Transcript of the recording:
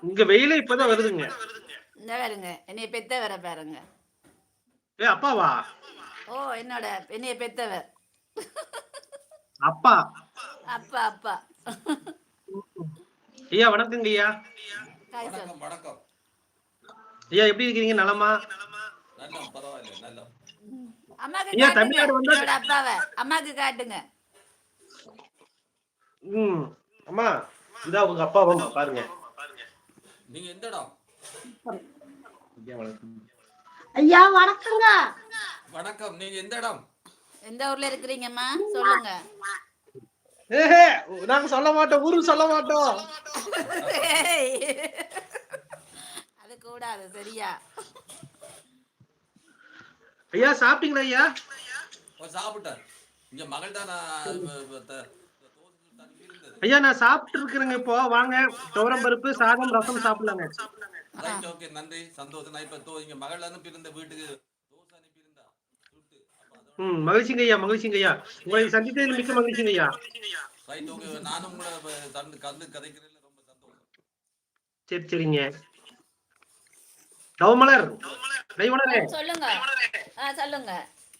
இங்க வெயிலே இப்பதான் வருதுங்க. இந்த பாருங்க என்னைய பெத்த வர பாருங்க. அப்பாவா? ஓ என்னைய பெத்தவர். அப்பா. அப்பா அப்பா. ஐயா வணக்கங்க ஐயா. வணக்கம் வணக்கம். ஐயா எப்படி இருக்கீங்க? நலமா? நல்லம் பரவாயில்ல நல்லம். அம்மாக்கு ஐயா காட்டுங்க தமிழ்நாடு வந்தா என்னோட அப்பாவை. அம்மாக்கு காட்டுங்க. அம்மா இதா உங்க அப்பாவா பாருங்க. நீங்க எந்த இடம்? ஐயா வணக்கங்க. வணக்கம். நீங்க எந்த இடம்? எந்த ஊர்ல இருக்கிறீங்கம்மா சொல்லுங்க. நாங்க சொல்ல மாட்டோம், ஊருக்கு சொல்ல மாட்டோம். அது கூடாது சரியா? ஐயா சாப்பிட்டீங்களா ஐயா? சாப்பிட்டார். இங்க மகள் தான் ஐயா நான் சாப்பிட்டு இருக்கிறேங்க. இப்போ வாங்க துவரம் பருப்பு சாதம் ரசம் சாப்பிடலாங்க. ரைட் ஓகே நன்றி சந்தோஷம். நான் இப்ப இங்க மகள் அனுப்பி இருந்த வீட்டுக்கு தோசை அனுப்பி இருந்தா மகிழ்ச்சிங்க ஐயா மகிழ்ச்சிங்க ஐயா. உங்களை சந்தித்ததில் மிக்க மகிழ்ச்சிங்க ஐயா. Right okay. நானும் உங்களை கலந்து கதைக்கிறதுல ரொம்ப சந்தோஷம். சரி சரிங்க. கவுமலர் சொல்லுங்க சொல்லுங்க.